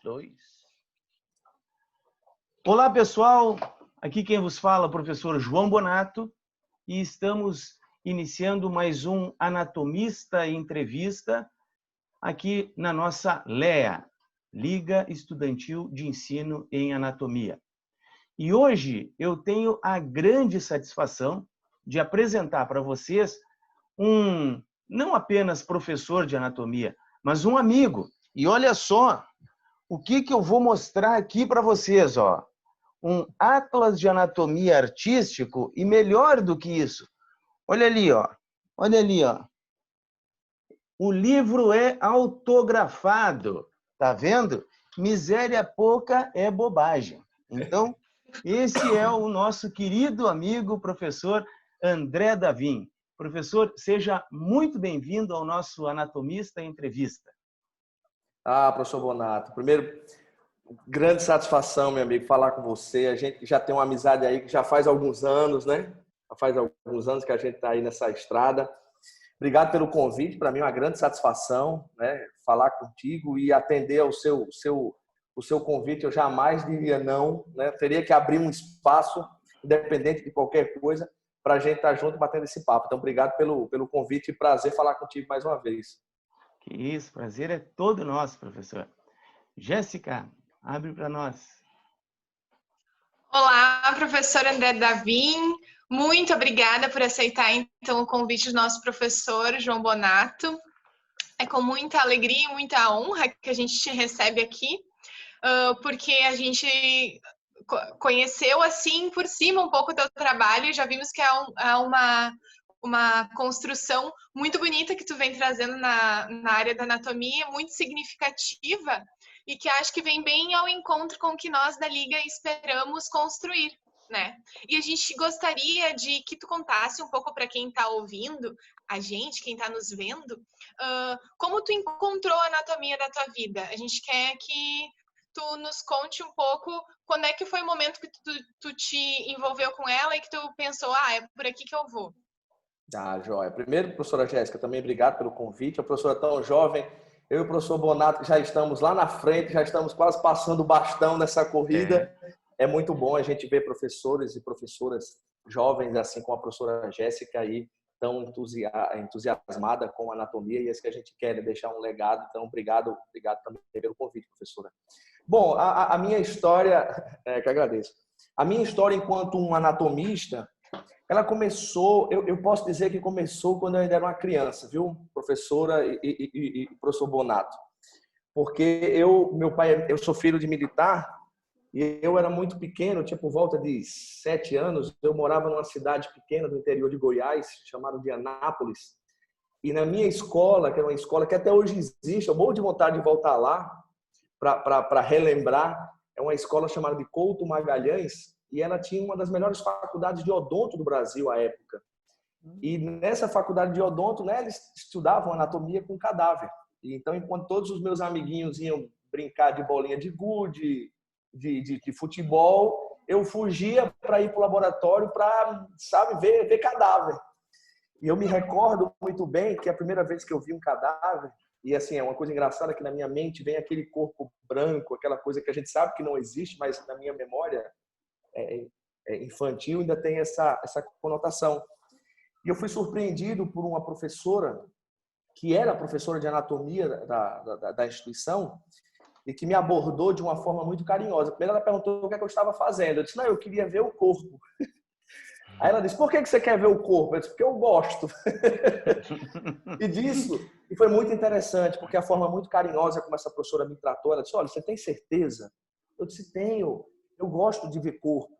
Dois. Olá, pessoal. Aqui quem vos fala é o professor João Bonato e estamos iniciando mais um Anatomista em Entrevista aqui na nossa LEA, Liga Estudantil de Ensino em Anatomia. E hoje eu tenho a grande satisfação de apresentar para vocês não apenas professor de anatomia, mas um amigo. E olha só o que eu vou mostrar aqui para vocês, ó. Um atlas de anatomia artístico e melhor do que isso. Olha ali, ó. Olha ali, ó. O livro é autografado, tá vendo? Miséria pouca é bobagem. Então, esse é o nosso querido amigo professor André Davim. Professor, seja muito bem-vindo ao nosso Anatomista em Entrevista. Professor Bonato, primeiro, grande satisfação, meu amigo, falar com você. A gente já tem uma amizade aí que já faz alguns anos, né? Já faz alguns anos que a gente está aí nessa estrada. Obrigado pelo convite, para mim é uma grande satisfação, né? Falar contigo e atender ao seu convite. Eu jamais diria não, né? Teria que abrir um espaço, independente de qualquer coisa, para a gente estar junto batendo esse papo. Então, obrigado pelo convite e prazer falar contigo mais uma vez. Que isso, prazer é todo nosso, professor. Jéssica, abre para nós. Olá, professor André Davim. Muito obrigada por aceitar, então, o convite do nosso professor João Bonato. É com muita alegria e muita honra que a gente te recebe aqui, porque a gente conheceu, assim, por cima um pouco o teu trabalho e já vimos que há uma construção muito bonita que tu vem trazendo na área da anatomia, muito significativa, e que acho que vem bem ao encontro com o que nós da Liga esperamos construir, né? E a gente gostaria de que tu contasse um pouco para quem está ouvindo a gente, quem está nos vendo, como tu encontrou a anatomia da tua vida. A gente quer que tu nos conte um pouco quando é que foi o momento que tu te envolveu com ela e que tu pensou, é por aqui que eu vou. Joia. Primeiro, professora Jéssica, também obrigado pelo convite. A professora tão jovem, eu e o professor Bonato já estamos lá na frente, já estamos quase passando o bastão nessa corrida. É muito bom a gente ver professores e professoras jovens, assim como a professora Jéssica, aí, tão entusiasmada com a anatomia, e é isso que a gente quer, é deixar um legado. Então, obrigado também pelo convite, professora. Bom, a minha história, que agradeço. A minha história enquanto um anatomista, ela começou, eu posso dizer que começou quando eu ainda era uma criança, viu, professora e professor Bonato? Porque eu sou filho de militar e eu era muito pequeno, tinha por volta de 7 anos, eu morava numa cidade pequena do interior de Goiás, chamada de Anápolis, e na minha escola, que é uma escola que até hoje existe, eu morro de vontade de voltar lá para relembrar, é uma escola chamada de Couto Magalhães, e ela tinha uma das melhores faculdades de odonto do Brasil à época. E nessa faculdade de odonto, né, eles estudavam anatomia com cadáver. E então, enquanto todos os meus amiguinhos iam brincar de bolinha de gude, de futebol, eu fugia para ir para o laboratório para, ver cadáver. E eu me recordo muito bem que a primeira vez que eu vi um cadáver, e assim, é uma coisa engraçada que na minha mente vem aquele corpo branco, aquela coisa que a gente sabe que não existe, mas na minha memória infantil ainda tem essa conotação. E eu fui surpreendido por uma professora, que era professora de anatomia da instituição, e que me abordou de uma forma muito carinhosa. Primeiro ela perguntou o que é que eu estava fazendo. Eu disse, não, eu queria ver o corpo. Aí ela disse, por que você quer ver o corpo? Eu disse, porque eu gosto. E foi muito interessante, porque a forma muito carinhosa como essa professora me tratou, ela disse, olha, você tem certeza? Eu disse, tenho. Eu gosto de ver corpo.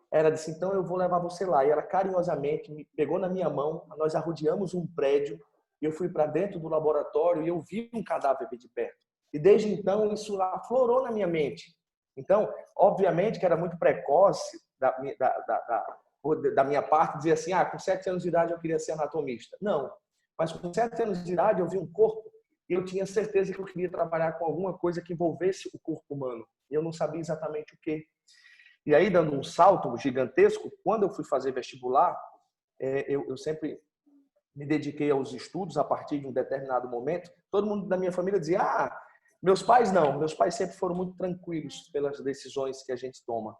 Ela disse, então eu vou levar você lá. E ela carinhosamente me pegou na minha mão, nós arrodeamos um prédio, eu fui para dentro do laboratório e eu vi um cadáver de perto. E desde então isso aflorou na minha mente. Então, obviamente que era muito precoce da minha parte dizer assim, com 7 anos de idade eu queria ser anatomista. Não, mas com 7 anos de idade eu vi um corpo e eu tinha certeza que eu queria trabalhar com alguma coisa que envolvesse o corpo humano. E eu não sabia exatamente o quê. E aí, dando um salto gigantesco, quando eu fui fazer vestibular, eu sempre me dediquei aos estudos a partir de um determinado momento. Todo mundo da minha família dizia, Meus pais não, meus pais sempre foram muito tranquilos pelas decisões que a gente toma.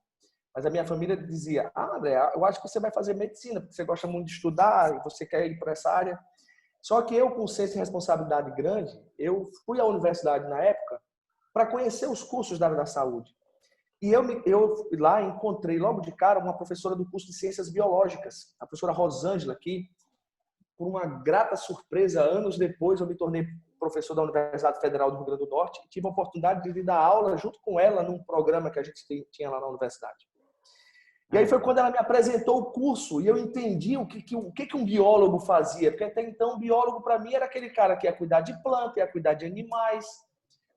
Mas a minha família dizia: André, eu acho que você vai fazer medicina, porque você gosta muito de estudar e você quer ir para essa área. Só que eu, com senso de responsabilidade grande, eu fui à universidade na época para conhecer os cursos da área da saúde. E eu lá encontrei logo de cara uma professora do curso de Ciências Biológicas, a professora Rosângela, que, por uma grata surpresa, anos depois eu me tornei professor da Universidade Federal do Rio Grande do Norte e tive a oportunidade de vir dar aula junto com ela num programa que a gente tinha lá na universidade. E aí foi quando ela me apresentou o curso e eu entendi o que um biólogo fazia. Porque até então o biólogo para mim era aquele cara que ia cuidar de planta, ia cuidar de animais,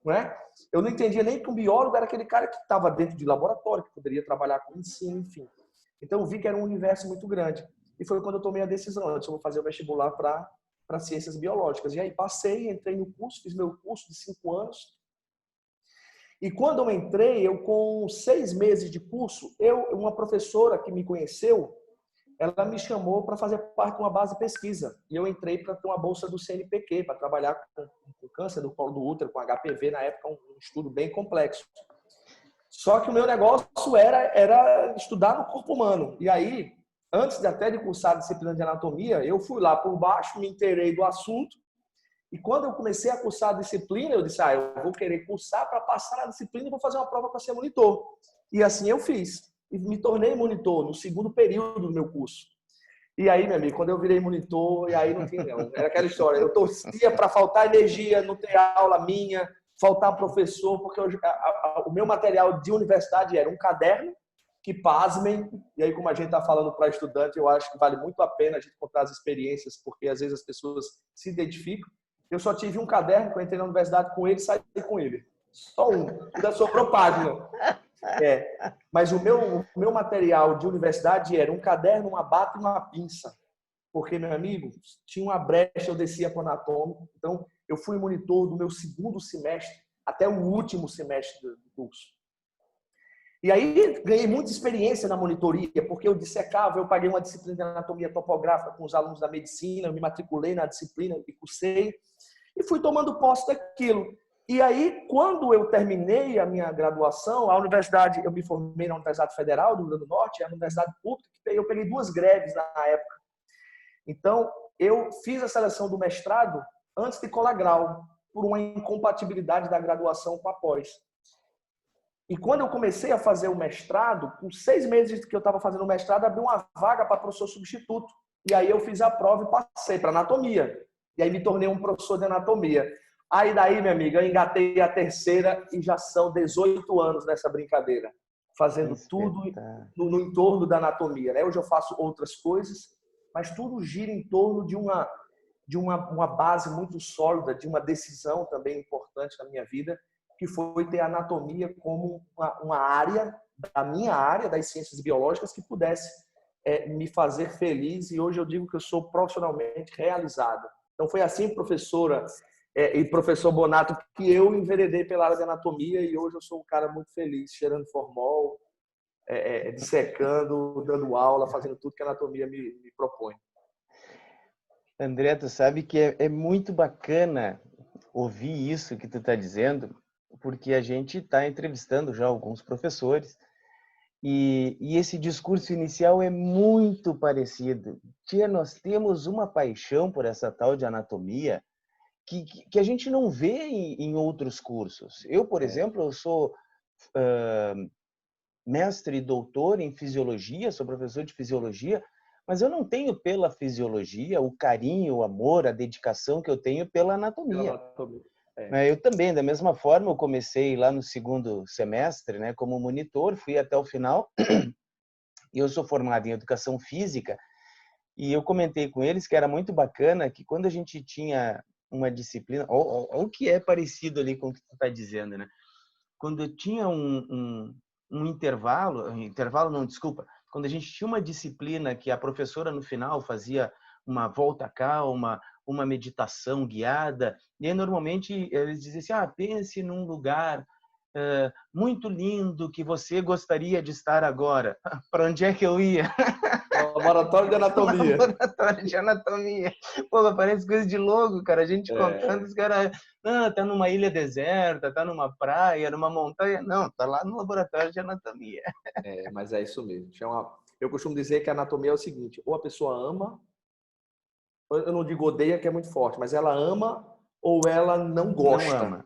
não é? Eu não entendia nem que um biólogo era aquele cara que estava dentro de laboratório, que poderia trabalhar com ensino, enfim. Então eu vi que era um universo muito grande. E foi quando eu tomei a decisão, eu vou fazer o vestibular para ciências biológicas. E aí passei, entrei no curso, fiz meu curso de 5 anos. E quando eu entrei, eu com 6 meses de curso, uma professora que me conheceu, ela me chamou para fazer parte de uma base de pesquisa. E eu entrei para ter uma bolsa do CNPq, para trabalhar com câncer do colo do útero, com HPV, na época, um estudo bem complexo. Só que o meu negócio era estudar no corpo humano. E aí, antes até de cursar a disciplina de anatomia, eu fui lá por baixo, me inteirei do assunto. E quando eu comecei a cursar a disciplina, eu disse, eu vou querer cursar para passar na disciplina e vou fazer uma prova para ser monitor. E assim eu fiz. E me tornei monitor no segundo período do meu curso. E aí, meu amigo, quando eu virei monitor, e aí não tinha não. Era aquela história. Eu torcia para faltar energia, não ter aula minha, faltar professor, porque o meu material de universidade era um caderno, que pasmem, e aí como a gente está falando para estudante, eu acho que vale muito a pena a gente contar as experiências, porque às vezes as pessoas se identificam. Eu só tive um caderno, que eu entrei na universidade com ele e saí com ele. Só um. Ainda sobrou página. Mas o meu material de universidade era um caderno, uma bata e uma pinça. Porque, meu amigo, tinha uma brecha, eu descia para o anatômico. Então, eu fui monitor do meu segundo semestre até o último semestre do curso. E aí, ganhei muita experiência na monitoria, porque eu dissecava, eu paguei uma disciplina de anatomia topográfica com os alunos da medicina, eu me matriculei na disciplina e cursei, e fui tomando posse daquilo. E aí, quando eu terminei a minha graduação, a universidade, eu me formei na Universidade Federal do Rio Grande do Norte, a universidade pública, eu peguei 2 greves na época. Então, eu fiz a seleção do mestrado antes de colar grau, por uma incompatibilidade da graduação com a pós. E quando eu comecei a fazer o mestrado, com 6 meses que eu estava fazendo o mestrado, abriu uma vaga para professor substituto. E aí eu fiz a prova e passei para anatomia. E aí me tornei um professor de anatomia. Aí daí, minha amiga, eu engatei a 3ª e já são 18 anos nessa brincadeira. Fazendo tudo no entorno da anatomia, né? Hoje eu faço outras coisas, mas tudo gira em torno de uma base muito sólida, de uma decisão também importante na minha vida, que foi ter a anatomia como uma área, da minha área, das ciências biológicas, que pudesse me fazer feliz. E hoje eu digo que eu sou profissionalmente realizado. Então foi assim, professora e professor Bonato, que eu enveredei pela área de anatomia e hoje eu sou um cara muito feliz, cheirando formol, dissecando, dando aula, fazendo tudo que a anatomia me propõe. André, tu sabe que é muito bacana ouvir isso que tu está dizendo, porque a gente está entrevistando já alguns professores e esse discurso inicial é muito parecido. Tia, nós temos uma paixão por essa tal de anatomia que a gente não vê em outros cursos. Eu, por exemplo, eu sou mestre e doutor em fisiologia, sou professor de fisiologia, mas eu não tenho pela fisiologia o carinho, o amor, a dedicação que eu tenho pela anatomia. Eu também, da mesma forma, eu comecei lá no segundo semestre, né, como monitor, fui até o final, e eu sou formado em educação física, e eu comentei com eles que era muito bacana que quando a gente tinha uma disciplina, ou o que é parecido ali com o que tu está dizendo, né? Quando eu tinha um intervalo não, desculpa, quando a gente tinha uma disciplina que a professora no final fazia uma volta calma, uma meditação guiada, e aí normalmente eles diziam assim, pense num lugar muito lindo que você gostaria de estar agora. Para onde é que eu ia? Laboratório de anatomia. Laboratório de anatomia. Pô, parece coisa de louco, cara. A gente contando, os caras... Não, tá numa ilha deserta, tá numa praia, numa montanha. Não, tá lá no laboratório de anatomia. Mas é isso mesmo. Eu costumo dizer que a anatomia é o seguinte, ou a pessoa ama, eu não digo odeia, que é muito forte, mas ela ama ou ela não gosta. Não ama.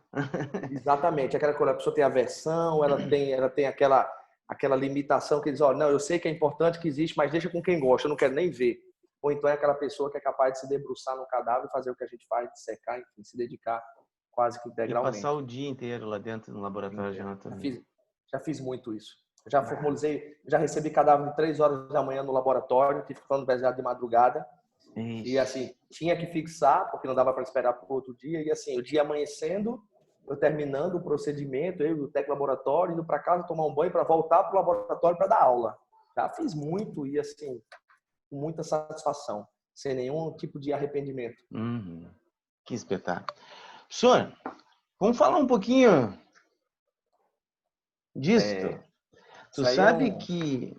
Exatamente. Aquela coisa, a pessoa tem aversão, ela tem aquela limitação que diz, ó, não, eu sei que é importante, que existe, mas deixa com quem gosta, eu não quero nem ver. Ou então é aquela pessoa que é capaz de se debruçar no cadáver e fazer o que a gente faz, de secar, enfim, se dedicar quase que integralmente. E passar o dia inteiro lá dentro no laboratório de anatomia. Já fiz muito isso. Já formalizei, já recebi cadáver de 3 horas da manhã no laboratório, tive que ficar no de madrugada. Ixi. E assim, tinha que fixar, porque não dava para esperar para o outro dia. E assim, o dia amanhecendo, eu terminando o procedimento, eu e o técnico laboratório, indo para casa tomar um banho para voltar para o laboratório para dar aula. Já fiz muito e assim, com muita satisfação, sem nenhum tipo de arrependimento. Que espetáculo. Professor, vamos falar um pouquinho disso. Tu sabe que...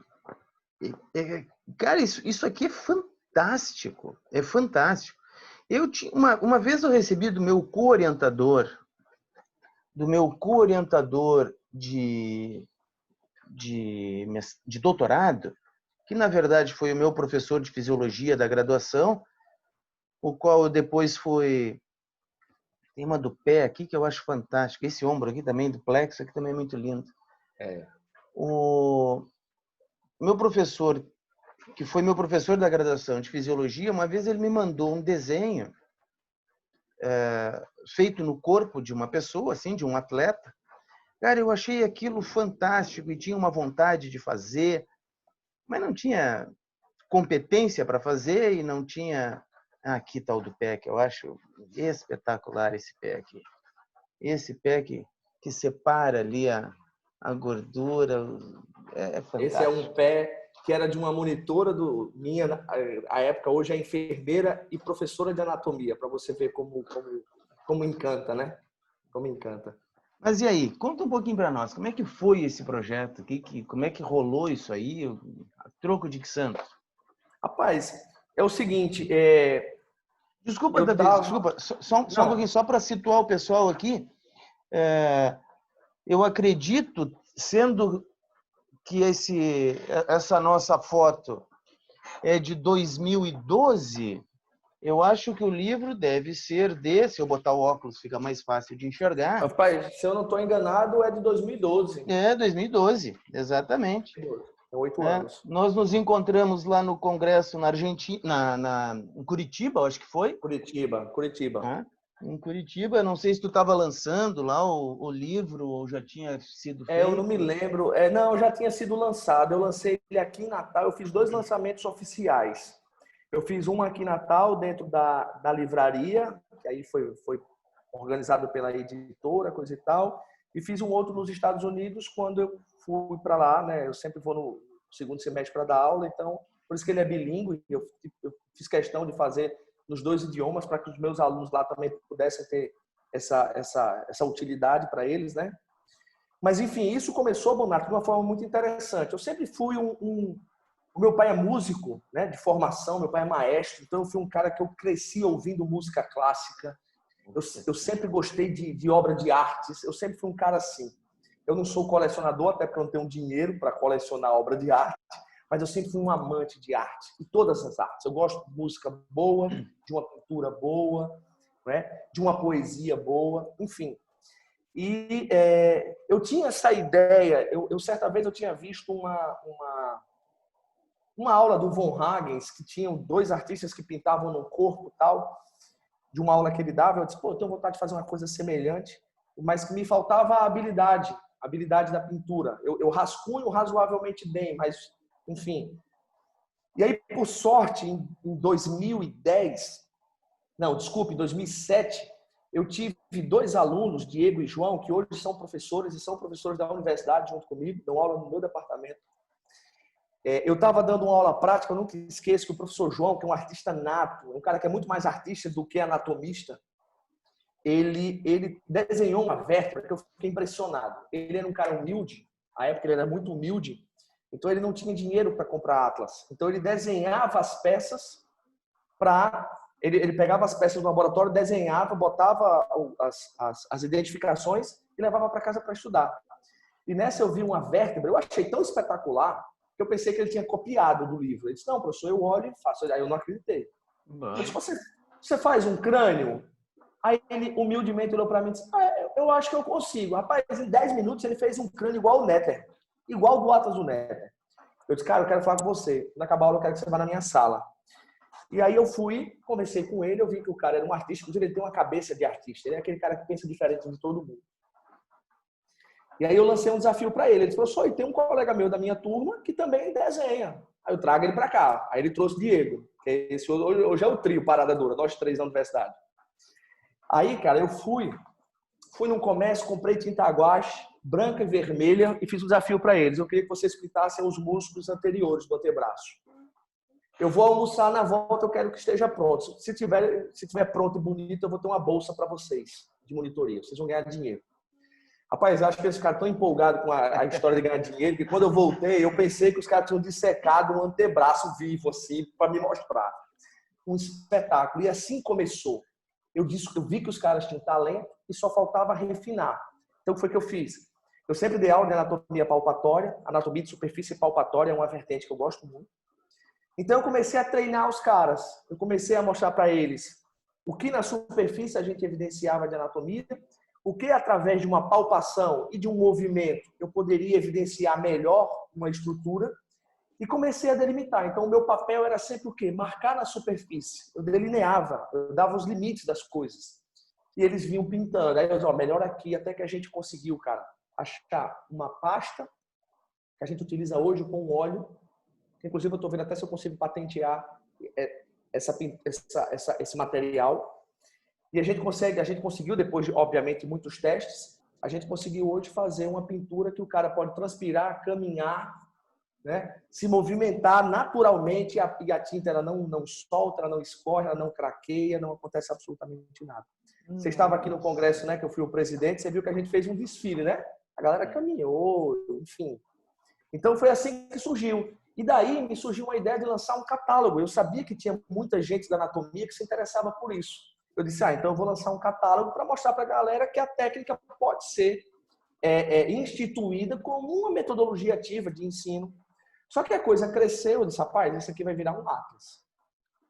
Cara, isso aqui é fantástico. É fantástico. Uma vez eu recebi do meu co-orientador de doutorado, que na verdade foi o meu professor de fisiologia da graduação, o qual depois foi... Tem uma do pé aqui que eu acho fantástico. Esse ombro aqui também, do plexo, aqui também é muito lindo. O meu professor, que foi meu professor da graduação de fisiologia, uma vez ele me mandou um desenho feito no corpo de uma pessoa, assim, de um atleta. Cara, eu achei aquilo fantástico e tinha uma vontade de fazer, mas não tinha competência para fazer e não tinha... Aqui está o do pé, que eu acho espetacular esse pé aqui. Esse pé que separa ali a gordura, é fantástico. Esse é um pé que era de uma monitora minha, à época, hoje é enfermeira e professora de anatomia, para você ver como encanta, né? Como encanta. Mas e aí, conta um pouquinho para nós, como é que foi esse projeto? Como é que rolou isso aí? A troco de que santo? Rapaz, é o seguinte, Desculpa, Davi, desculpa, só um pouquinho, só para situar o pessoal aqui. Eu acredito, sendo que essa nossa foto é de 2012, eu acho que o livro deve ser se eu botar o óculos fica mais fácil de enxergar. Rapaz, se eu não estou enganado, é de 2012. 2012, exatamente. Tem 8 anos. Nós nos encontramos lá no congresso na Argentina, em Curitiba, acho que foi. Curitiba. Em Curitiba, não sei se tu estava lançando lá o livro ou já tinha sido feito. Eu não me lembro. Não, já tinha sido lançado. Eu lancei ele aqui em Natal. Eu fiz 2 lançamentos oficiais. Eu fiz um aqui em Natal, dentro da livraria, que aí foi organizado pela editora, coisa e tal. E fiz um outro nos Estados Unidos, quando eu fui para lá, né? Eu sempre vou no segundo semestre para dar aula, então, por isso que ele é bilíngue. Eu fiz questão de fazer nos 2 idiomas, para que os meus alunos lá também pudessem ter essa utilidade para eles, né? Mas, enfim, isso começou, Bonato, de uma forma muito interessante. Eu sempre fui O meu pai é músico, né, de formação, meu pai é maestro, então eu fui um cara que eu cresci ouvindo música clássica. Eu sempre gostei de obra de artes, eu sempre fui um cara assim. Eu não sou colecionador, até porque eu não tenho dinheiro para colecionar obra de arte, mas eu sempre fui um amante de arte, de todas as artes. Eu gosto de música boa, de uma pintura boa, né, de uma poesia boa, enfim. E eu tinha essa ideia, certa vez eu tinha visto uma aula do Von Hagens, que tinham 2 artistas que pintavam no corpo tal, de uma aula que ele dava. Eu disse, eu tenho vontade de fazer uma coisa semelhante, mas me faltava a habilidade da pintura. Eu rascunho razoavelmente bem, mas, enfim. E aí, por sorte, em 2007, eu tive 2 alunos, Diego e João, que hoje são professores da universidade junto comigo, dão aula no meu departamento. Eu estava dando uma aula prática, eu nunca esqueço que o professor João, que é um artista nato, um cara que é muito mais artista do que anatomista, ele desenhou uma vértebra que eu fiquei impressionado. Ele era um cara humilde, à época ele era muito humilde, Então ele não tinha dinheiro para comprar atlas. Então ele desenhava as peças para... Ele pegava as peças do laboratório, desenhava, botava as identificações e levava para casa para estudar. E nessa eu vi uma vértebra, eu achei tão espetacular que eu pensei que ele tinha copiado do livro. Ele disse, não, professor, eu olho e faço. Aí eu não acreditei. Eu disse, você faz um crânio? Aí ele humildemente olhou para mim e disse, eu acho que eu consigo. Rapaz, em 10 minutos ele fez um crânio igual o Netter, igual do Atlas do Netter. Eu disse, cara, eu quero falar com você. Quando acabar a aula, eu quero que você vá na minha sala. E aí eu fui, conversei com ele, eu vi que o cara era um artista, inclusive ele tem uma cabeça de artista. Ele é aquele cara que pensa diferente de todo mundo. E aí eu lancei um desafio para ele. Ele disse, professor, e tem um colega meu da minha turma que também desenha. Aí eu trago ele para cá. Aí ele trouxe o Diego, que esse hoje é o trio Parada Dura, nós 3 na universidade. Aí, cara, eu fui num comércio, comprei tinta guache, branca e vermelha, e fiz um desafio para eles. Eu queria que vocês pintassem os músculos anteriores do antebraço. Eu vou almoçar, na volta eu quero que esteja pronto. Se tiver pronto e bonito, eu vou ter uma bolsa para vocês de monitoria. Vocês vão ganhar dinheiro. Rapaz, eu acho que eles ficaram tão empolgados com a história de ganhar dinheiro que quando eu voltei, eu pensei que os caras tinham dissecado um antebraço vivo, assim, para me mostrar. Um espetáculo. E assim começou. Eu vi que os caras tinham talento e só faltava refinar. Então, foi o que eu fiz. Eu sempre dei aula de anatomia palpatória. Anatomia de superfície palpatória é uma vertente que eu gosto muito. Então, eu comecei a treinar os caras. Eu comecei a mostrar para eles o que na superfície a gente evidenciava de anatomia, o que através de uma palpação e de um movimento eu poderia evidenciar melhor uma estrutura, e comecei a delimitar. Então, o meu papel era sempre o quê? Marcar na superfície. Eu delineava, eu dava os limites das coisas. E eles vinham pintando. Aí eu disse, melhor aqui, até que a gente conseguiu, cara, achar uma pasta que a gente utiliza hoje com óleo. Inclusive, eu estou vendo até se eu consigo patentear esse material. E a gente conseguiu, depois de, obviamente, muitos testes, a gente conseguiu hoje fazer uma pintura que o cara pode transpirar, caminhar, né? Se movimentar naturalmente, e a tinta ela não solta, ela não escorre, ela não craqueia, não acontece absolutamente nada. Você estava aqui no congresso, né, que eu fui o presidente, você viu que a gente fez um desfile, né? A galera caminhou, enfim. Então foi assim que surgiu. E daí me surgiu uma ideia de lançar um catálogo. Eu sabia que tinha muita gente da anatomia que se interessava por isso. Eu disse, então eu vou lançar um catálogo para mostrar para a galera que a técnica pode ser instituída como uma metodologia ativa de ensino. Só que a coisa cresceu, eu disse, rapaz, isso aqui vai virar um atlas.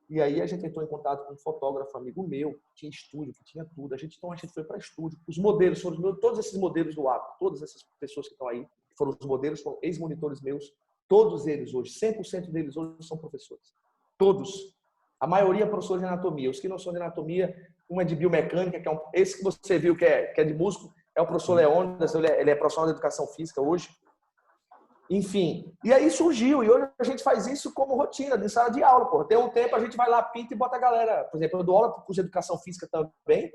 E aí a gente entrou em contato com um fotógrafo amigo meu, que tinha estúdio, que tinha tudo. Então a gente foi para estúdio. Os modelos foram os meus, todos esses modelos do atlas, todas essas pessoas que estão aí, que foram os modelos, foram ex-monitores meus, todos eles hoje, 100% deles hoje são professores. Todos. A maioria é professor de anatomia. Os que não são de anatomia, um é de biomecânica, que é esse que você viu que é de músculo, é o professor Leônidas, ele é profissional de educação física hoje. Enfim, e aí surgiu, e hoje a gente faz isso como rotina, de sala de aula, pô. Tem um tempo a gente vai lá, pinta e bota a galera. Por exemplo, eu dou aula para o curso de educação física também,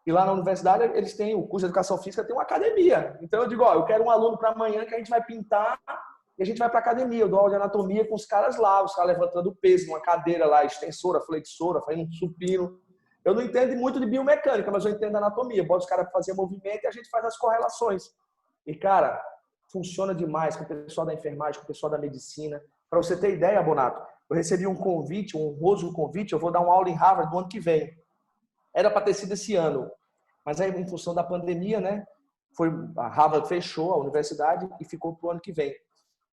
e lá na universidade eles têm, o curso de educação física tem uma academia. Então eu digo, eu quero um aluno para amanhã que a gente vai pintar e a gente vai para a academia. Eu dou aula de anatomia com os caras lá, os caras levantando peso numa cadeira lá, extensora, flexora, fazendo um supino. Eu não entendo muito de biomecânica, mas eu entendo anatomia. Boto os caras para fazer movimento e a gente faz as correlações. E, cara, funciona demais com o pessoal da enfermagem, com o pessoal da medicina. Para você ter ideia, Bonato, eu recebi um convite, um honroso convite, eu vou dar uma aula em Harvard no ano que vem. Era para ter sido esse ano, mas aí, em função da pandemia, né, a Harvard fechou a universidade e ficou para o ano que vem.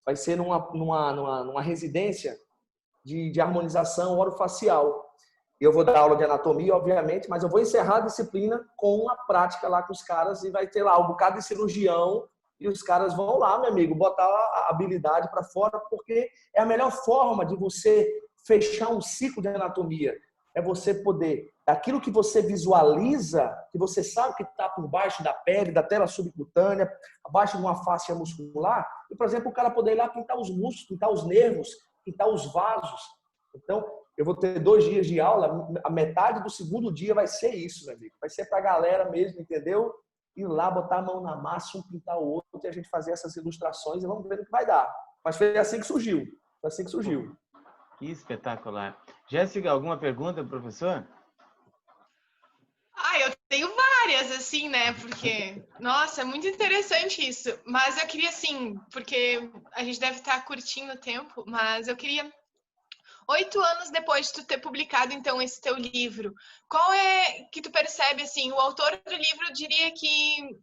Vai ser numa residência de harmonização orofacial. Eu vou dar aula de anatomia, obviamente, mas eu vou encerrar a disciplina com uma prática lá com os caras e vai ter lá um bocado de cirurgião e os caras vão lá, meu amigo, botar a habilidade para fora, porque é a melhor forma de você fechar um ciclo de anatomia. É você poder, daquilo que você visualiza, que você sabe que está por baixo da pele, da tela subcutânea, abaixo de uma faixa muscular, e, por exemplo, o cara poder ir lá pintar os músculos, pintar os nervos, pintar os vasos. Então, eu vou ter 2 dias de aula, a metade do segundo dia vai ser isso, meu amigo. Vai ser para a galera mesmo, entendeu? Ir lá, botar a mão na massa, um pintar o outro, e a gente fazer essas ilustrações e vamos ver o que vai dar. Mas foi assim que surgiu. Foi assim que surgiu. Que espetacular. Jéssica, alguma pergunta, professor? Eu tenho várias. áreas, assim, né? Porque, nossa, é muito interessante isso. Mas eu queria, assim, porque a gente deve estar curtindo o tempo, mas eu queria 8 anos depois de tu ter publicado, então, esse teu livro, qual é que tu percebe, assim, o autor do livro diria que...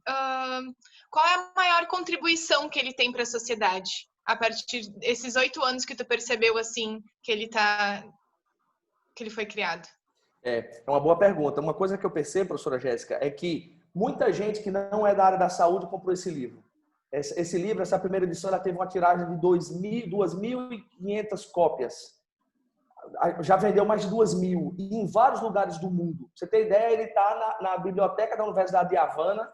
qual é a maior contribuição que ele tem para a sociedade? A partir desses 8 anos que tu percebeu, assim, que ele foi criado. É uma boa pergunta. Uma coisa que eu percebo, professora Jéssica, é que muita gente que não é da área da saúde comprou esse livro. Esse livro, essa primeira edição, ela teve uma tiragem de 2.500 cópias. Já vendeu mais de 2.000 e em vários lugares do mundo. Pra você ter ideia, ele está na biblioteca da Universidade de Havana,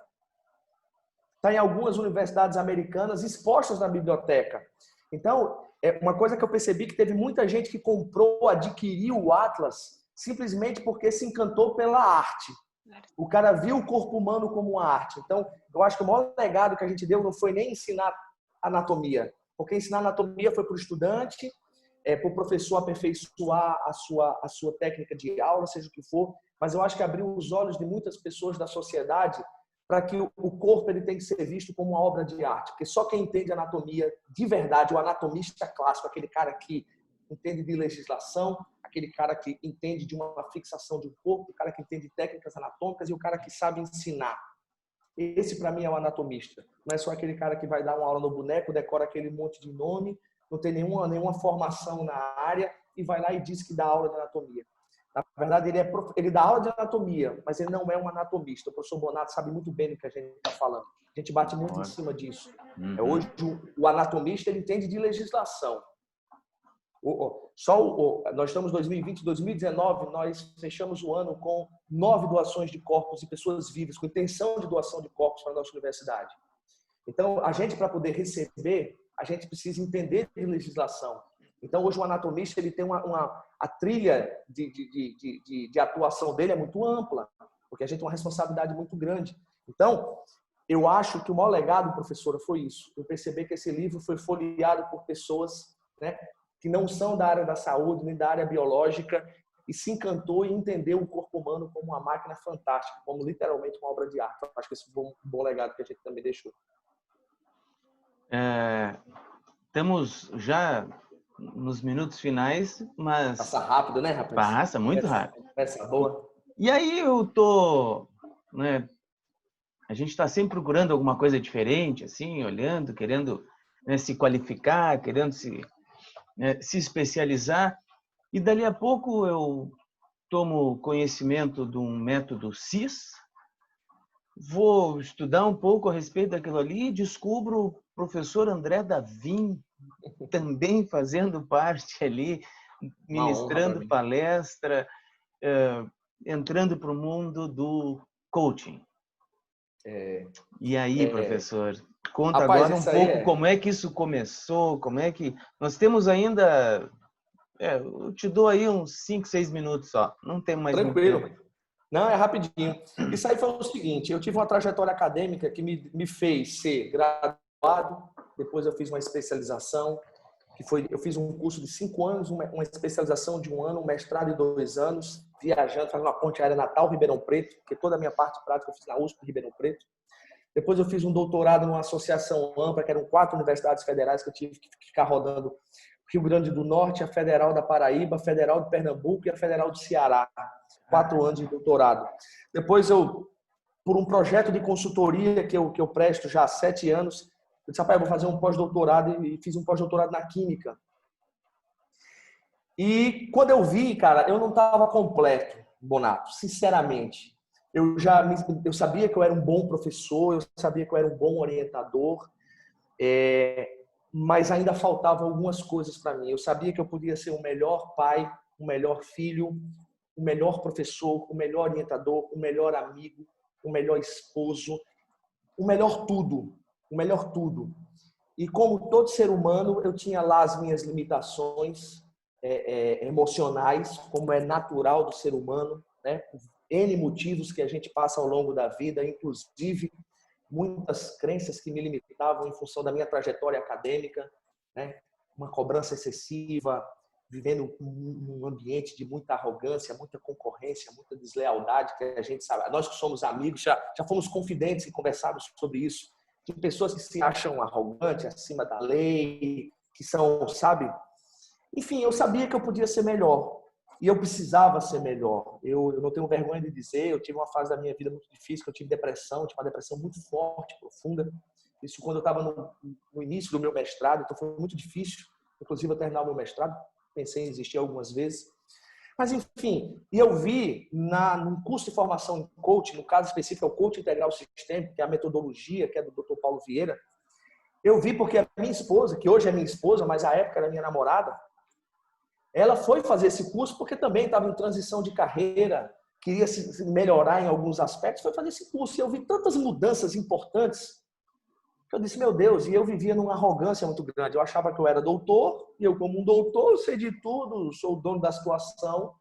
está em algumas universidades americanas expostas na biblioteca. Então, uma coisa que eu percebi que teve muita gente que comprou, adquiriu o Atlas simplesmente porque se encantou pela arte. O cara viu o corpo humano como uma arte. Então, eu acho que o maior legado que a gente deu não foi nem ensinar anatomia, porque ensinar anatomia foi para o estudante, para o professor aperfeiçoar a sua técnica de aula, seja o que for, mas eu acho que abriu os olhos de muitas pessoas da sociedade para que o corpo ele tem que ser visto como uma obra de arte, porque só quem entende anatomia de verdade, o anatomista clássico, aquele cara que entende de legislação, aquele cara que entende de uma fixação de um corpo, o cara que entende técnicas anatômicas e o cara que sabe ensinar. Esse, para mim, é o anatomista. Não é só aquele cara que vai dar uma aula no boneco, decora aquele monte de nome, não tem nenhuma formação na área e vai lá e diz que dá aula de anatomia. Na verdade, ele dá aula de anatomia, mas ele não é um anatomista. O professor Bonato sabe muito bem do que a gente está falando. A gente bate muito em cima disso. Hoje, o anatomista ele entende de legislação. Nós estamos em 2020, 2019, nós fechamos o ano com 9 doações de corpos de pessoas vivas, com intenção de doação de corpos para a nossa universidade. Então, a gente, para poder receber, a gente precisa entender de legislação. Então, hoje o anatomista ele tem a trilha de atuação dele é muito ampla, porque a gente tem uma responsabilidade muito grande. Então, eu acho que o maior legado, professora, foi isso. Eu percebi que esse livro foi folheado por pessoas, né, que não são da área da saúde, nem da área biológica, e se encantou e entendeu o corpo humano como uma máquina fantástica, como literalmente uma obra de arte. Eu acho que esse foi um bom legado que a gente também deixou. Estamos já nos minutos finais, mas... Passa rápido, né, rapaz? Passa muito rápido. Essa boa. E aí né, a gente está sempre procurando alguma coisa diferente, assim, olhando, querendo, né, se qualificar, querendo se especializar. E dali a pouco eu tomo conhecimento de um método CIS, vou estudar um pouco a respeito daquilo ali e descubro o professor André Davim também fazendo parte ali, ministrando palestra, entrando para o mundo do coaching. E aí, professor, conta agora um pouco como é que isso começou, como é que... Nós temos ainda... eu te dou aí uns 5, 6 minutos só, não tem mais tranquilo. muito tempo. Não, é rapidinho. Isso aí foi o seguinte, eu tive uma trajetória acadêmica que me fez ser graduado, depois eu fiz uma especialização, eu fiz um curso de 5 anos, uma especialização de 1 ano, um mestrado de 2 anos, viajando, fazendo uma ponte aérea Natal-Ribeirão Preto, porque toda a minha parte prática eu fiz na USP, Ribeirão Preto. Depois eu fiz um doutorado numa associação ampla, que eram 4 universidades federais que eu tive que ficar rodando: Rio Grande do Norte, a Federal da Paraíba, a Federal de Pernambuco e a Federal do Ceará. 4 anos de doutorado. Depois por um projeto de consultoria que eu presto já há 7 anos, eu disse, rapaz, eu vou fazer um pós-doutorado, e fiz um pós-doutorado na Química. E quando eu vi, cara, eu não estava completo, Bonato, sinceramente. Eu sabia que eu era um bom professor, eu sabia que eu era um bom orientador, mas ainda faltavam algumas coisas para mim. Eu sabia que eu podia ser o melhor pai, o melhor filho, o melhor professor, o melhor orientador, o melhor amigo, o melhor esposo, o melhor tudo. O melhor tudo. E como todo ser humano, eu tinha lá as minhas limitações emocionais, como é natural do ser humano, né? N motivos que a gente passa ao longo da vida, inclusive muitas crenças que me limitavam em função da minha trajetória acadêmica, né? Uma cobrança excessiva, vivendo um ambiente de muita arrogância, muita concorrência, muita deslealdade, que a gente sabe. Nós que somos amigos, já fomos confidentes e conversamos sobre isso. De pessoas que se acham arrogantes, acima da lei, que são, sabe? Enfim, eu sabia que eu podia ser melhor. E eu precisava ser melhor. Eu não tenho vergonha de dizer, eu tive uma fase da minha vida muito difícil, que eu tive depressão, tive uma depressão muito forte, profunda. Isso quando eu estava no início do meu mestrado, então foi muito difícil, inclusive eu terminar o meu mestrado. Pensei em desistir algumas vezes. Mas, enfim, e eu vi num curso de formação em coaching, no caso específico é o coaching integral sistêmico, que é a metodologia, que é do Dr. Paulo Vieira. Eu vi porque a minha esposa, que hoje é minha esposa, mas à época era minha namorada, ela foi fazer esse curso porque também estava em transição de carreira, queria se melhorar em alguns aspectos, foi fazer esse curso. E eu vi tantas mudanças importantes que eu disse, meu Deus, e eu vivia numa arrogância muito grande. Eu achava que eu era doutor, e eu como um doutor, sei de tudo, sou o dono da situação.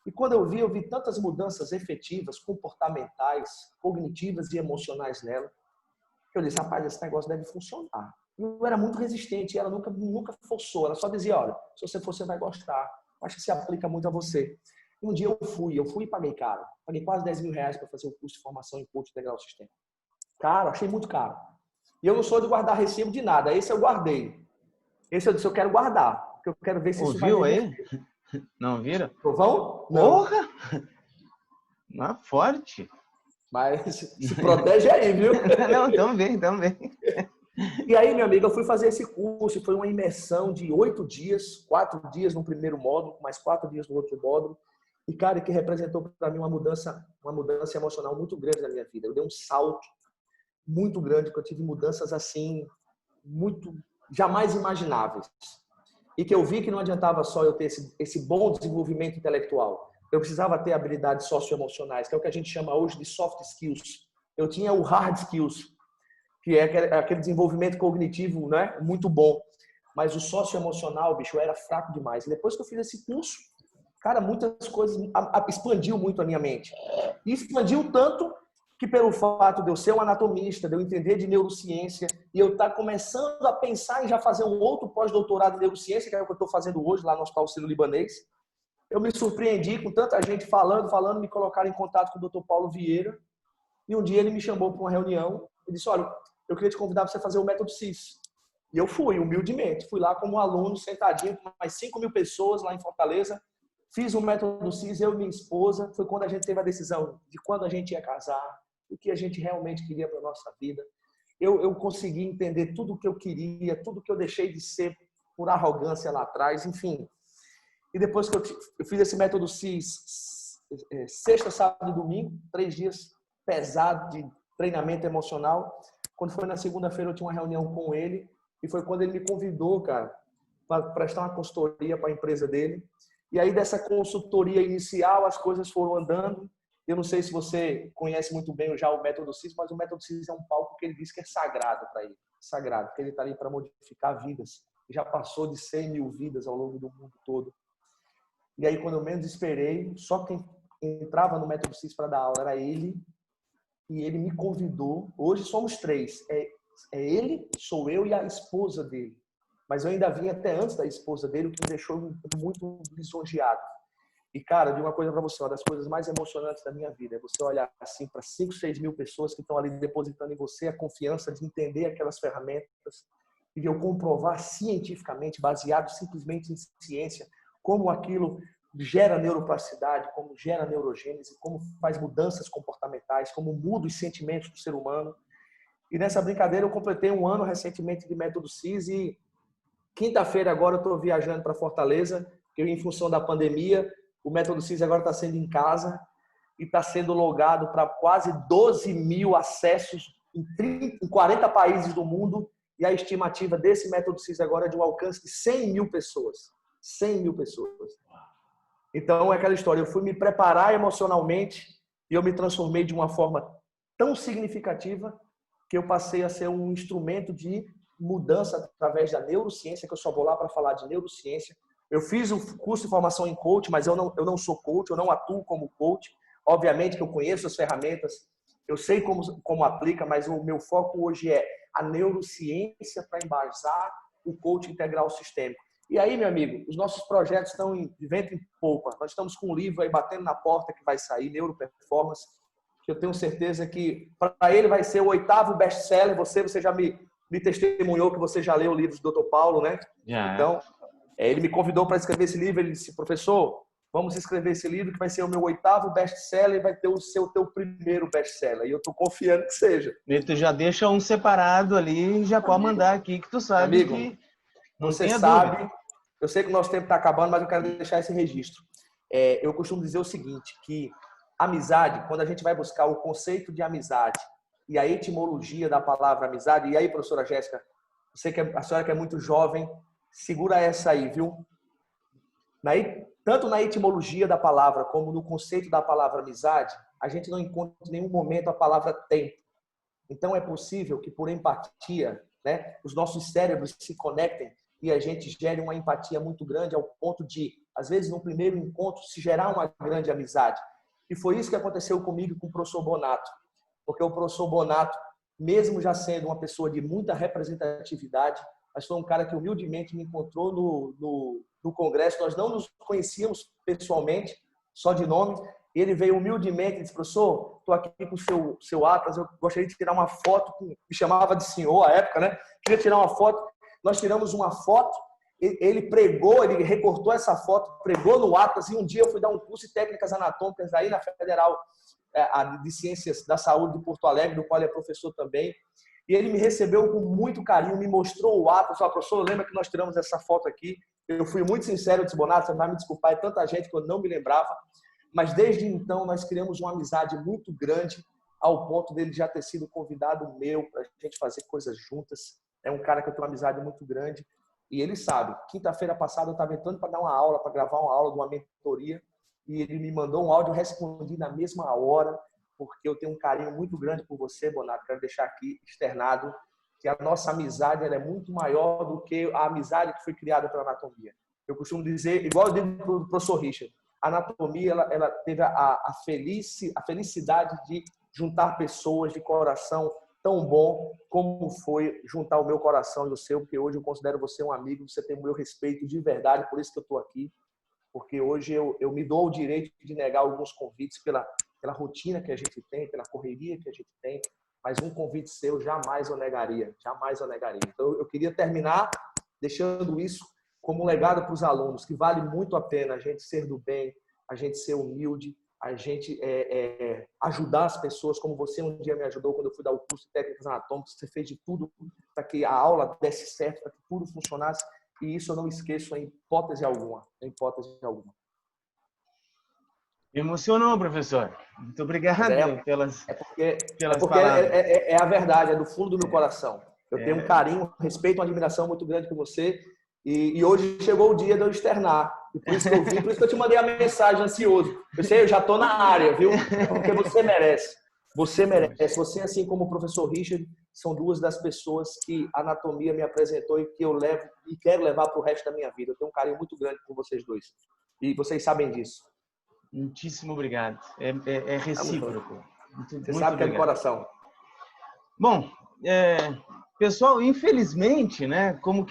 E quando eu vi tantas mudanças efetivas, comportamentais, cognitivas e emocionais nela, que eu disse, rapaz, esse negócio deve funcionar. E eu era muito resistente, e ela nunca forçou, ela só dizia, olha, se você for, você vai gostar. Acho que se aplica muito a você. E um dia eu fui e paguei caro. Paguei quase 10 mil reais para fazer o curso de formação em coaching integral sistêmico. Caro, achei muito caro. E eu não sou de guardar recibo de nada. Esse eu guardei. Esse eu disse, eu quero guardar. Porque eu quero ver se isso vai... Ouviu aí? Não vira? Provão? Não. Porra! Não, forte. Mas se protege aí, viu? Não, também. E aí, meu amigo, eu fui fazer esse curso. Foi uma imersão de 8 dias. 4 dias no primeiro módulo, mais 4 dias no outro módulo. E, cara, que representou para mim uma mudança emocional muito grande na minha vida. Eu dei um salto muito grande, porque eu tive mudanças assim, muito jamais imagináveis. E que eu vi que não adiantava só eu ter esse bom desenvolvimento intelectual. Eu precisava ter habilidades socioemocionais, que é o que a gente chama hoje de soft skills. Eu tinha o hard skills, que é aquele desenvolvimento cognitivo, né, muito bom. Mas o socioemocional, bicho, eu era fraco demais. E depois que eu fiz esse curso, cara, muitas coisas expandiu muito a minha mente. E expandiu tanto que pelo fato de eu ser um anatomista, de eu entender de neurociência, e eu estar começando a pensar em já fazer um outro pós-doutorado em neurociência, que é o que eu estou fazendo hoje lá no Hospital Sírio-Libanês, eu me surpreendi com tanta gente falando, me colocaram em contato com o Dr. Paulo Vieira, e um dia ele me chamou para uma reunião e disse, olha, eu queria te convidar para você fazer o método CIS. E eu fui, humildemente, fui lá como aluno, sentadinho, com mais 5 mil pessoas lá em Fortaleza, fiz o método CIS, eu e minha esposa, foi quando a gente teve a decisão de quando a gente ia casar, o que a gente realmente queria para a nossa vida. Eu consegui entender tudo o que eu queria, tudo o que eu deixei de ser por arrogância lá atrás, enfim. E depois que eu fiz esse método CIS, sexta, sábado e domingo, 3 dias pesados de treinamento emocional. Quando foi na segunda-feira, eu tinha uma reunião com ele, e foi quando ele me convidou, cara, para prestar uma consultoria para a empresa dele. E aí, dessa consultoria inicial, as coisas foram andando. Eu não sei se você conhece muito bem já o método CIS, mas o método CIS é um palco que ele diz que é sagrado para ele. Sagrado, porque ele está ali para modificar vidas. Já passou de 100 mil vidas ao longo do mundo todo. E aí, quando eu menos esperei, só quem entrava no método CIS para dar aula era ele. E ele me convidou. Hoje somos 3. É ele, sou eu e a esposa dele. Mas eu ainda vim até antes da esposa dele, o que me deixou muito lisonjeado. E, cara, eu digo uma coisa para você, uma das coisas mais emocionantes da minha vida é você olhar assim para 5, 6 mil pessoas que estão ali depositando em você a confiança de entender aquelas ferramentas e de eu comprovar cientificamente, baseado simplesmente em ciência, como aquilo gera neuroplasticidade, como gera neurogênese, como faz mudanças comportamentais, como muda os sentimentos do ser humano. E nessa brincadeira eu completei 1 ano recentemente de método CIS e quinta-feira agora eu estou viajando para Fortaleza, que em função da pandemia, o método CIS agora está sendo em casa e está sendo logado para quase 12 mil acessos em 40 países do mundo. E a estimativa desse método CIS agora é de um alcance de 100 mil pessoas. 100 mil pessoas. Então, é aquela história. Eu fui me preparar emocionalmente e eu me transformei de uma forma tão significativa que eu passei a ser um instrumento de mudança através da neurociência, que eu só vou lá para falar de neurociência. Eu fiz o curso de formação em coach, mas eu não sou coach, eu não atuo como coach. Obviamente que eu conheço as ferramentas, eu sei como aplica, mas o meu foco hoje é a neurociência para embasar o coach integral sistêmico. E aí, meu amigo, os nossos projetos estão de vento em popa. Nós estamos com um livro aí batendo na porta que vai sair, Neuroperformance, que eu tenho certeza que para ele vai ser o 8º best-seller. Você já me testemunhou que você já leu o livro do Dr. Paulo, né? Já. Então, ele me convidou para escrever esse livro. Ele disse, professor, vamos escrever esse livro que vai ser o meu 8º best-seller e vai ter o teu primeiro best-seller. E eu estou confiando que seja. E tu já deixa um separado ali e já pode mandar aqui, que tu sabe amigo, que não você tenha sabe, dúvida. eu sei que o nosso tempo está acabando, mas eu quero deixar esse registro. Eu costumo dizer o seguinte, que amizade, quando a gente vai buscar o conceito de amizade e a etimologia da palavra amizade, e aí, professora Jéssica, a senhora que é muito jovem, segura essa aí, viu? Tanto na etimologia da palavra como no conceito da palavra amizade, a gente não encontra em nenhum momento a palavra tempo. Então, é possível que por empatia, né, os nossos cérebros se conectem e a gente gere uma empatia muito grande ao ponto de, às vezes, no primeiro encontro, se gerar uma grande amizade. E foi isso que aconteceu comigo com o professor Bonato. Porque o professor Bonato, mesmo já sendo uma pessoa de muita representatividade, mas foi um cara que humildemente me encontrou no congresso. Nós não nos conhecíamos pessoalmente, só de nome. Ele veio humildemente e disse, professor, estou aqui com o seu Atlas, eu gostaria de tirar uma foto, me chamava de senhor à época, né? Queria tirar uma foto. Nós tiramos uma foto, ele pregou, ele recortou essa foto, pregou no Atlas, e um dia eu fui dar um curso de técnicas anatômicas aí na Federal de Ciências da Saúde de Porto Alegre, do qual ele é professor também, e ele me recebeu com muito carinho, me mostrou o Atlas, falou, professor, lembra que nós tiramos essa foto aqui? Eu fui muito sincero, eu disse, Bonato, você vai me desculpar, é tanta gente que eu não me lembrava, mas desde então nós criamos uma amizade muito grande, ao ponto dele já ter sido convidado meu para a gente fazer coisas juntas. É um cara que eu tenho uma amizade muito grande e ele sabe. Quinta-feira passada eu estava entrando para dar uma aula, para gravar uma aula de uma mentoria e ele me mandou um áudio, eu respondi na mesma hora, porque eu tenho um carinho muito grande por você, Bonato. Quero deixar aqui externado que a nossa amizade ela é muito maior do que a amizade que foi criada pela anatomia. Eu costumo dizer, igual eu digo para o professor Richard, a anatomia ela teve a felicidade de juntar pessoas de coração tão bom como foi juntar o meu coração e o seu, porque hoje eu considero você um amigo, você tem o meu respeito de verdade, por isso que eu estou aqui, porque hoje eu me dou o direito de negar alguns convites pela rotina que a gente tem, pela correria que a gente tem, mas um convite seu jamais eu negaria, jamais eu negaria. Então eu queria terminar deixando isso como um legado para os alunos, que vale muito a pena a gente ser do bem, a gente ser humilde, a gente ajudar as pessoas, como você um dia me ajudou quando eu fui dar o curso de técnicas anatômicas, você fez de tudo para que a aula desse certo, para que tudo funcionasse, e isso eu não esqueço em hipótese alguma, em hipótese alguma. Me emocionou, professor. Muito obrigado pelas palavras. É a verdade, é do fundo do meu coração. Eu tenho um carinho, respeito, uma admiração muito grande por você, e hoje chegou o dia de eu externar. E por isso que eu vim, por isso que eu te mandei a mensagem ansioso. Eu sei, eu já estou na área, viu? Porque você merece. Você merece. Você, assim como o professor Richard, são duas das pessoas que a anatomia me apresentou e que eu levo e quero levar para o resto da minha vida. Eu tenho um carinho muito grande por vocês dois. E vocês sabem disso. Muitíssimo obrigado. É recíproco. Você sabe que é do coração. Bom, pessoal, infelizmente, né? Como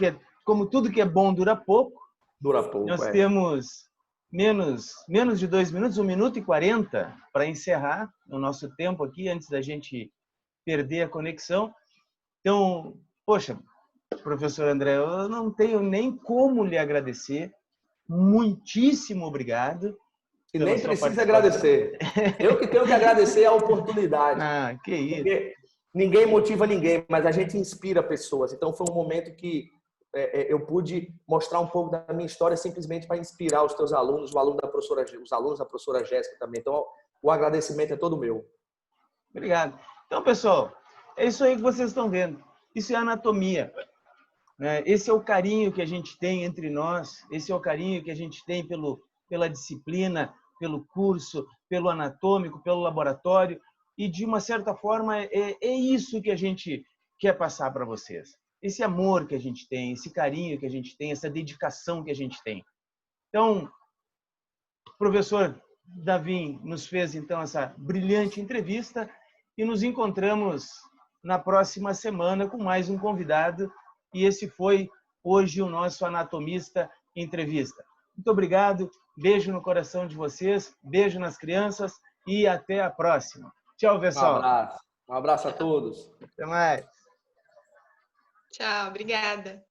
tudo que é bom dura pouco. Dura pouco. Nós temos menos de 2 minutos, 1 minuto e 40 para encerrar o nosso tempo aqui, antes da gente perder a conexão. Então, poxa, professor André, eu não tenho nem como lhe agradecer. Muitíssimo obrigado. E nem precisa agradecer. Eu que tenho que agradecer a oportunidade. Ah, que isso. Porque ninguém motiva ninguém, mas a gente inspira pessoas. Então, foi um momento que eu pude mostrar um pouco da minha história simplesmente para inspirar os teus alunos, os alunos da professora Jéssica também. Então, o agradecimento é todo meu. Obrigado. Então, pessoal, é isso aí que vocês estão vendo. Isso é anatomia. Esse é o carinho que a gente tem entre nós, esse é o carinho que a gente tem pela disciplina, pelo curso, pelo anatômico, pelo laboratório, e de uma certa forma é isso que a gente quer passar para vocês. Esse amor que a gente tem, esse carinho que a gente tem, essa dedicação que a gente tem. Então, o professor Davi nos fez então essa brilhante entrevista e nos encontramos na próxima semana com mais um convidado, e esse foi hoje o nosso Anatomista Entrevista. Muito obrigado, beijo no coração de vocês, beijo nas crianças e até a próxima. Tchau, pessoal. Um abraço a todos. Até mais. Tchau, obrigada.